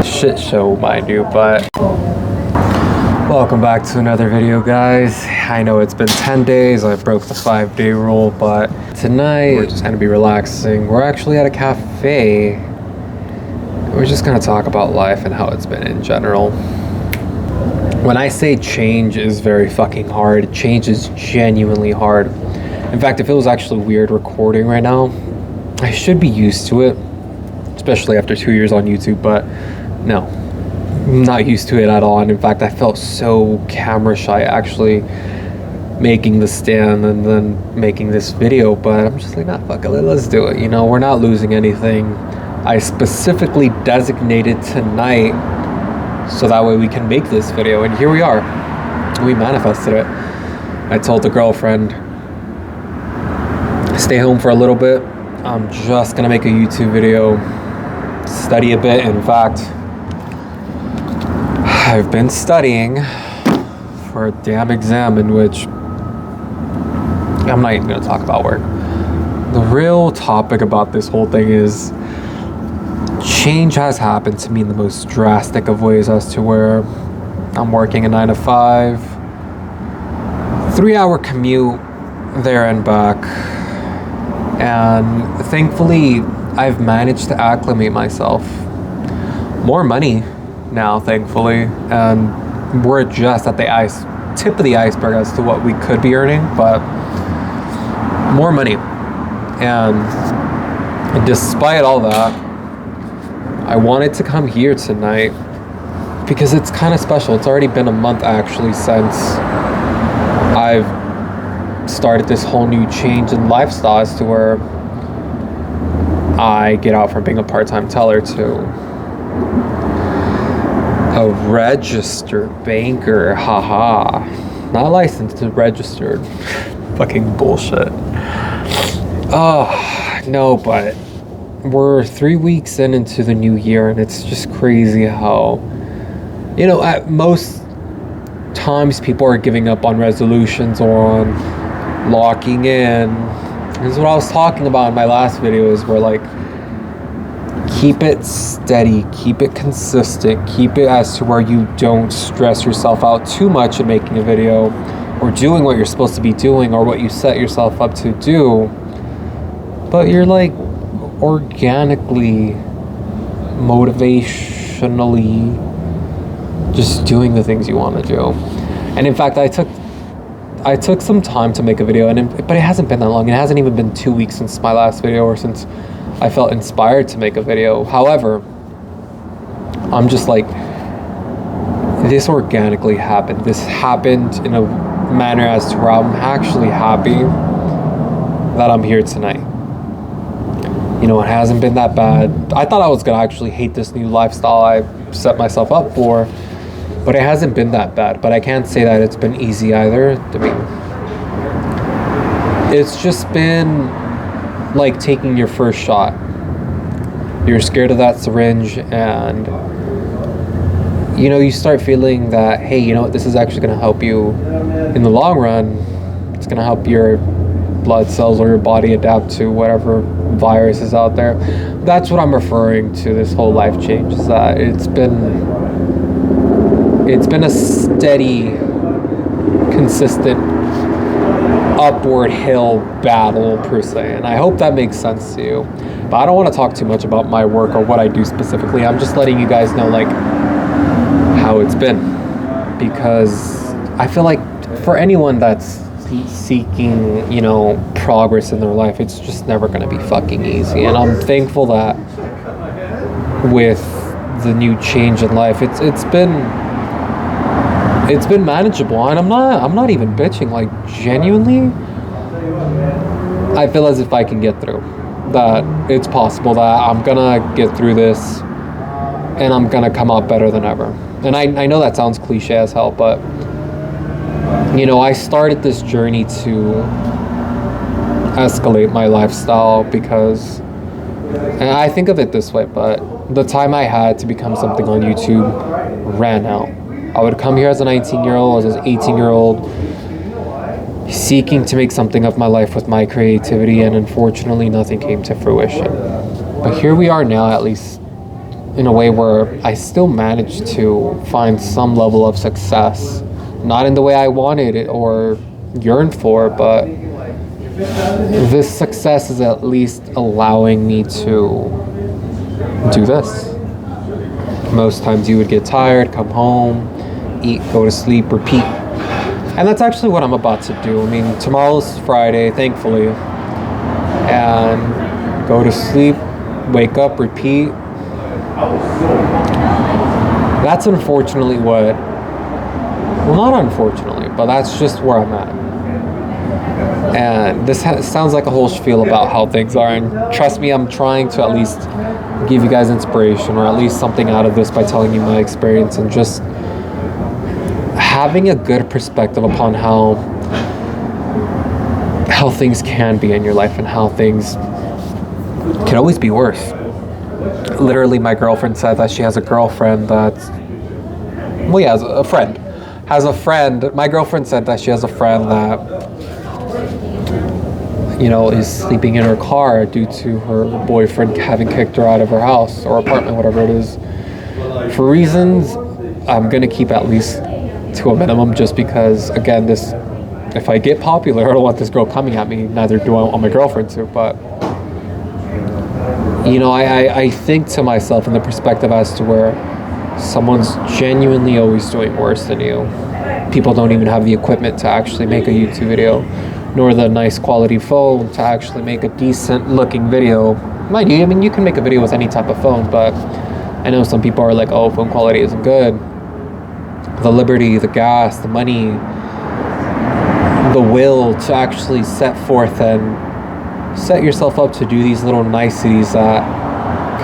Shit show, mind you, but welcome back to another video, guys. I know it's been 10 days, I broke the 5-day rule, but tonight we're just gonna be relaxing. We're actually at a cafe. We're just gonna talk about life and how it's been in general. When I say change is very fucking hard, change is genuinely hard. In fact, it feels actually weird recording right now. I should be used to it, especially after 2 years on YouTube, but no, I'm not used to it at all. And in fact, I felt so camera shy actually making the stand and then making this video, but I'm just like, nah, fuck it, let's do it. You know, we're not losing anything. I specifically designated tonight so that way we can make this video, and here we are. We manifested it. I told the girlfriend, stay home for a little bit. I'm just gonna make a YouTube video, study a bit. In fact, I've been studying for a damn exam in which I'm not even gonna talk about work. The real topic about this whole thing is change has happened to me in the most drastic of ways, as to where I'm working a 9 to 5, 3-hour commute there and back. And thankfully, I've managed to acclimate myself. More money now, thankfully, and we're just at the tip of the iceberg as to what we could be earning, but more money. And despite all that, I wanted to come here tonight because it's kind of special. It's already been a month actually since I've started this whole new change in lifestyle, as to where I get out from being a part-time teller to a registered banker. Haha. Not licensed, registered. Fucking bullshit. Oh, no, but we're 3 weeks into the new year, and it's just crazy how, you know, at most times people are giving up on resolutions or on locking in. This is what I was talking about in my last video, is where, like, keep it steady, keep it consistent, keep it as to where you don't stress yourself out too much in making a video or doing what you're supposed to be doing or what you set yourself up to do, but you're like organically, motivationally just doing the things you want to do. And in fact, I took some time to make a video, but it hasn't been that long. It hasn't even been 2 weeks since my last video, or since I felt inspired to make a video. However, I'm just like, this organically happened. This happened in a manner as to where I'm actually happy that I'm here tonight. You know, it hasn't been that bad. I thought I was gonna actually hate this new lifestyle I set myself up for, but it hasn't been that bad. But I can't say that it's been easy either. I mean, it's just been like taking your first shot. You're scared of that syringe, and you know, you start feeling that, hey, you know what, this is actually gonna help you in the long run. It's gonna help your blood cells or your body adapt to whatever virus is out there. That's what I'm referring to, this whole life change, is that it's been a steady, consistent upward hill battle per se, and I hope that makes sense to you. But I don't want to talk too much about my work or what I do specifically. I'm just letting you guys know, like, how it's been, because I feel like for anyone that's seeking, you know, progress in their life, it's just never going to be fucking easy. And I'm thankful that with the new change in life, it's been manageable, and I'm not even bitching. Like, genuinely, I feel as if I can get through, that it's possible that I'm gonna get through this and I'm gonna come out better than ever. And I know that sounds cliche as hell, but you know, I started this journey to escalate my lifestyle because, and I think of it this way, but the time I had to become something on YouTube ran out. I would come here as a 19-year-old, as an 18-year-old, seeking to make something of my life with my creativity, and unfortunately nothing came to fruition. But here we are now, at least in a way where I still managed to find some level of success. Not in the way I wanted it or yearned for, but this success is at least allowing me to do this. Most times you would get tired, come home, eat, go to sleep, repeat. And that's actually what I'm about to do. I mean, tomorrow's Friday, thankfully. And go to sleep, wake up, repeat. That's unfortunately what, well, not unfortunately, but that's just where I'm at. And this sounds like a whole spiel about how things are. And trust me, I'm trying to at least give you guys inspiration or at least something out of this by telling you my experience and just having a good perspective upon how things can be in your life and how things can always be worse. Literally, my girlfriend said that she has a girlfriend that's, well, yeah, has a friend. My girlfriend said that she has a friend that, you know, is sleeping in her car due to her boyfriend having kicked her out of her house or apartment, whatever it is, for reasons I'm gonna keep at least to a minimum, just because, again, this, if I get popular, I don't want this girl coming at me, neither do I want my girlfriend to. But you know, I think to myself in the perspective as to where someone's genuinely always doing worse than you. People don't even have the equipment to actually make a YouTube video, nor the nice quality phone to actually make a decent looking video. Mind you, I mean, you can make a video with any type of phone, but I know some people are like, oh, phone quality isn't good. The liberty, the gas, the money, the will to actually set forth and set yourself up to do these little niceties that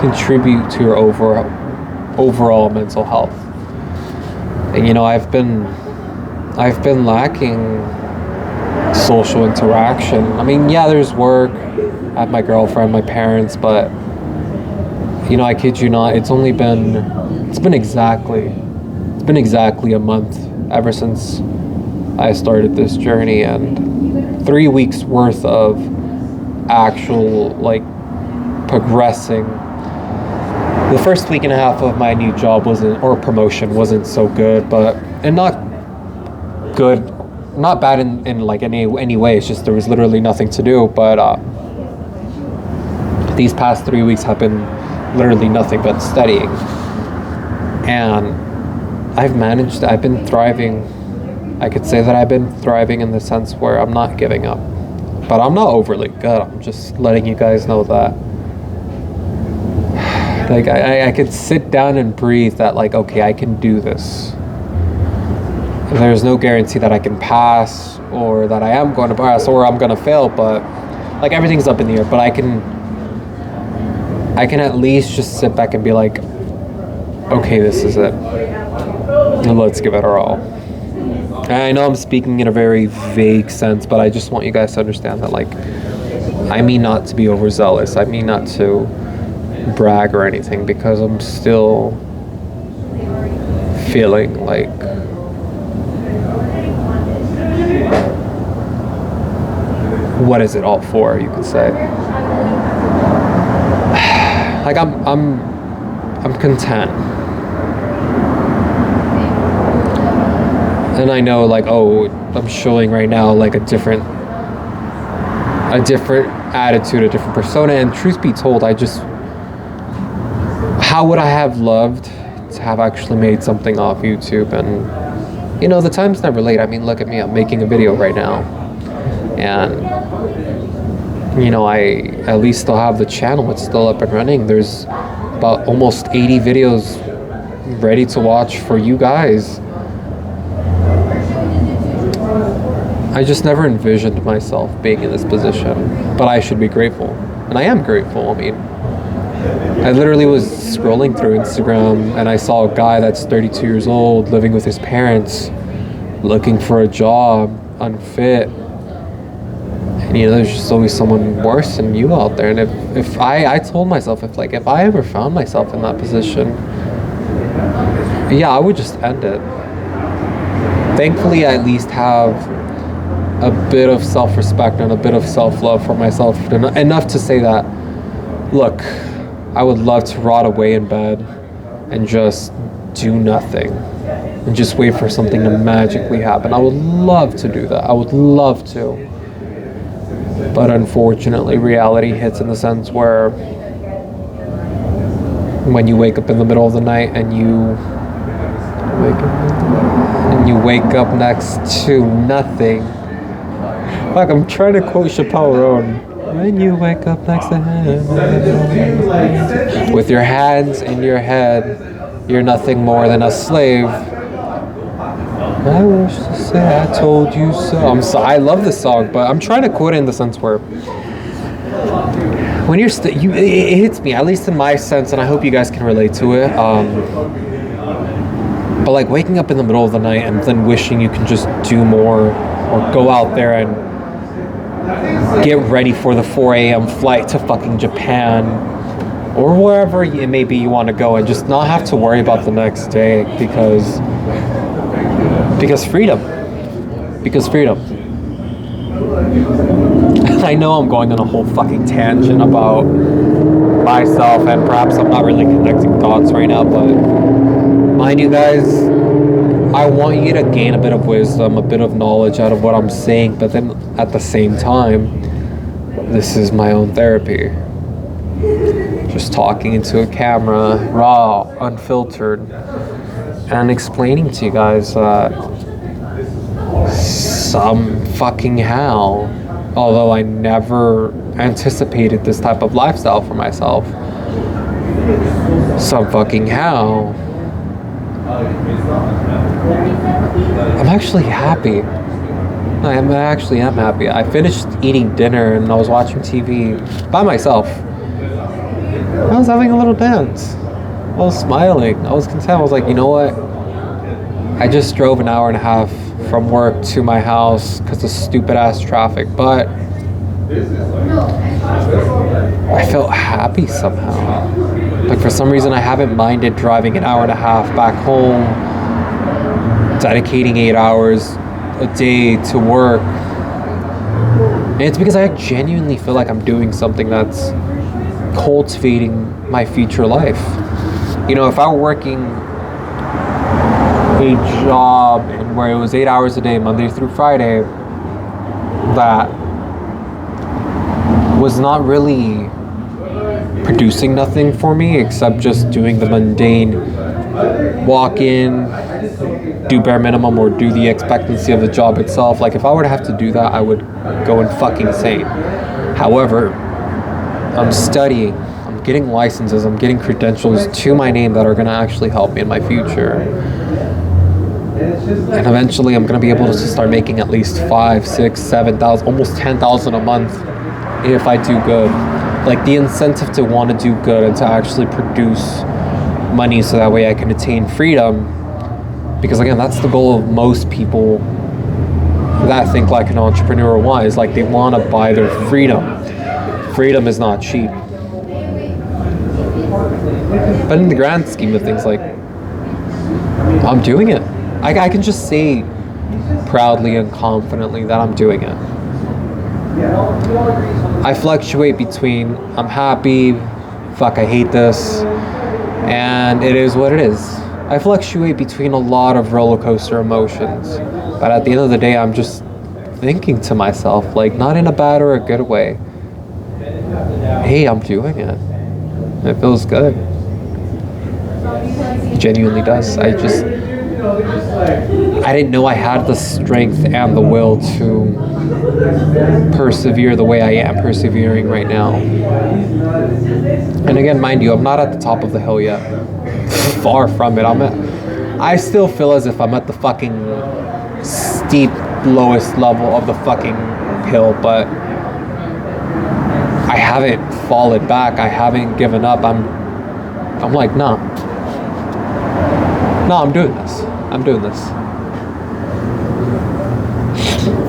contribute to your overall mental health. And you know, I've been lacking social interaction. I mean, yeah, there's work, I have my girlfriend, my parents, but you know, I kid you not, it's been exactly a month ever since I started this journey, and 3 weeks worth of actual, like, progressing. The first week and a half of my new job promotion wasn't so good, and not bad in like any way. It's just there was literally nothing to do. But these past 3 weeks have been literally nothing but studying, and I've been thriving. I could say that I've been thriving in the sense where I'm not giving up, but I'm not overly good. I'm just letting you guys know that, like, I could sit down and breathe that, like, okay, I can do this. And there's no guarantee that I can pass or that I am going to pass or I'm going to fail, but like, everything's up in the air. But I can at least just sit back and be like, okay, this is it. And let's give it our all. And I know I'm speaking in a very vague sense, but I just want you guys to understand that, like, I mean not to be overzealous. I mean not to brag or anything, because I'm still feeling like what is it all for, you could say. Like, I'm content. And I know, like, oh, I'm showing right now like a different attitude, a different persona, and truth be told, how would I have loved to have actually made something off YouTube? And you know, the time's never late. I mean, look at me, I'm making a video right now, and you know, I at least still have the channel. It's still up and running. There's about almost 80 videos ready to watch for you guys. I just never envisioned myself being in this position, but I should be grateful, and I am grateful. I mean, I literally was scrolling through Instagram and I saw a guy that's 32 years old, living with his parents, looking for a job, unfit. And you know, there's just always someone worse than you out there. And if I told myself, if I ever found myself in that position, yeah, I would just end it. Thankfully, I at least have a bit of self-respect and a bit of self-love for myself, enough to say that, look, I would love to rot away in bed and just do nothing and just wait for something to magically happen. I would love to do that. I would love to. But unfortunately, reality hits in the sense where when you wake up in the middle of the night and you wake up next to nothing. Fuck, I'm trying to quote Chappelle Roan. When you wake up next to him, with your hands in your head, you're nothing more than a slave. I wish to say I told you so. I love this song, but I'm trying to quote it in the sense where when you're it hits me, at least in my sense, and I hope you guys can relate to it. But like waking up in the middle of the night and then wishing you can just do more or go out there and get ready for the 4 a.m. flight to fucking Japan or wherever it may be you want to go and just not have to worry about the next day because freedom. I know I'm going on a whole fucking tangent about myself and perhaps I'm not really connecting dots right now, but mind you guys, I want you to gain a bit of wisdom, a bit of knowledge out of what I'm saying, but then at the same time, this is my own therapy. Just talking into a camera, raw, unfiltered, and explaining to you guys that some fucking how, although I never anticipated this type of lifestyle for myself, some fucking how, I'm actually happy. I am happy. I finished eating dinner and I was watching TV by myself. I was having a little dance. I was smiling. I was content. I was like, you know what? I just drove an hour and a half from work to my house because of stupid ass traffic, but I felt happy somehow. Like for some reason I haven't minded driving an hour and a half back home, dedicating 8 hours a day to work. And it's because I genuinely feel like I'm doing something that's cultivating my future life. You know, if I were working a job and where it was 8 hours a day, Monday through Friday, that was not really producing nothing for me except just doing the mundane walk in, do bare minimum, or do the expectancy of the job itself. Like if I were to have to do that, I would go and fucking insane. However, I'm studying, I'm getting licenses, I'm getting credentials to my name that are going to actually help me in my future. And eventually I'm going to be able to start making at least 5, 6, 7,000, almost 10,000 a month if I do good. Like the incentive to want to do good and to actually produce money so that way I can attain freedom. Because again, that's the goal of most people that think like an entrepreneur want, is like they want to buy their freedom. Freedom is not cheap. But in the grand scheme of things, like, I'm doing it. I can just say proudly and confidently that I'm doing it. I fluctuate between I'm happy, fuck I hate this, and it is what it is. I fluctuate between a lot of roller coaster emotions, but at the end of the day I'm just thinking to myself, like, not in a bad or a good way, hey, I'm doing it. It feels good. It genuinely does. I didn't know I had the strength and the will to persevere the way I am persevering right now. And again, mind you, I'm not at the top of the hill yet. Far from it. I still feel as if I'm at the fucking steep, lowest level of the fucking hill, but I haven't fallen back. I haven't given up. I'm like, no, I'm doing this. I'm doing this.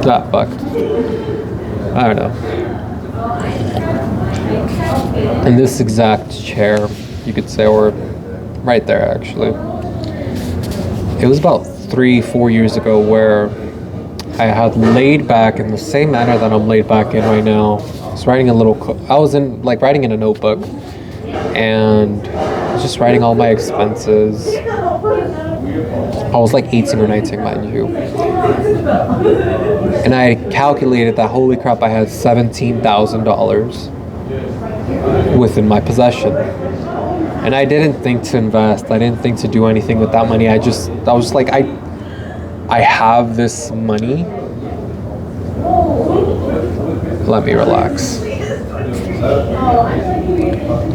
Ah, fuck. I don't know. In this exact chair, you could say, or right there actually. It was about 3-4 years ago where I had laid back in the same manner that I'm laid back in right now. I was writing writing in a notebook, and I was just writing all my expenses. I was like 18 or 19, mind you. And I calculated that, holy crap, I had $17,000 within my possession. And I didn't think to invest. I didn't think to do anything with that money. I was like, I have this money. Let me relax.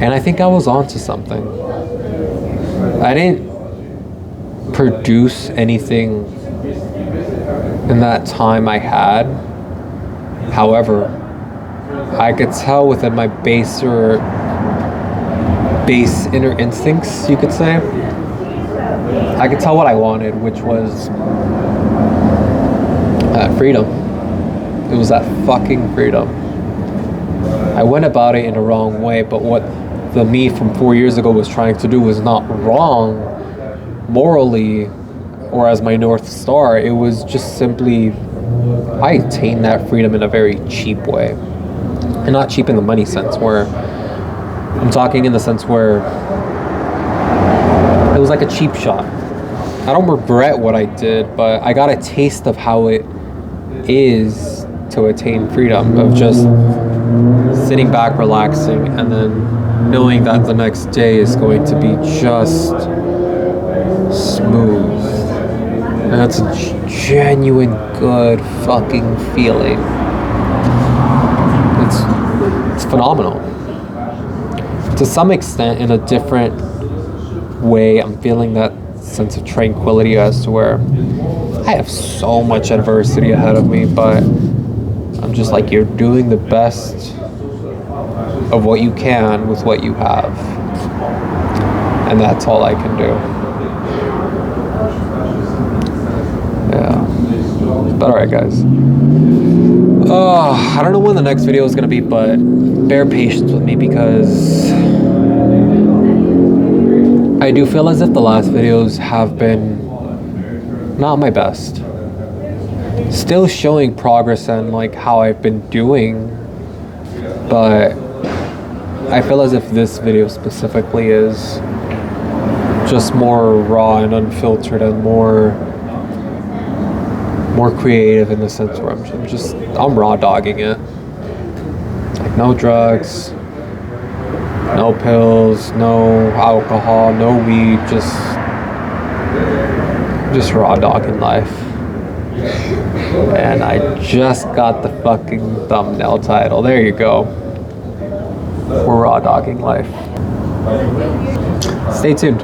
And I think I was onto something. I didn't produce anything in that time I had. However, I could tell within my base inner instincts, you could say, I could tell what I wanted, which was freedom. It was that fucking freedom. I went about it in a wrong way, but what the me from 4 years ago was trying to do was not wrong morally or as my North Star. It was just simply, I attained that freedom in a very cheap way. And not cheap in the money sense, where I'm talking in the sense where it was like a cheap shot. I don't regret what I did, but I got a taste of how it is to attain freedom, of just sitting back, relaxing, and then knowing that the next day is going to be just smooth. And that's a genuine good fucking feeling. It's phenomenal. To some extent, in a different way, I'm feeling that sense of tranquility as to where I have so much adversity ahead of me, but I'm just like, you're doing the best of what you can with what you have. And that's all I can do. Yeah. But alright, guys. I don't know when the next video is going to be, but bear patience with me, because I do feel as if the last videos have been not my best. Still showing progress and like how I've been doing, but I feel as if this video specifically is just more raw and unfiltered and more creative, in the sense where I'm raw dogging it. Like, no drugs, no pills, no alcohol, no weed, just raw dogging life. And I just got the fucking thumbnail title. There you go. We're raw dogging life. Stay tuned.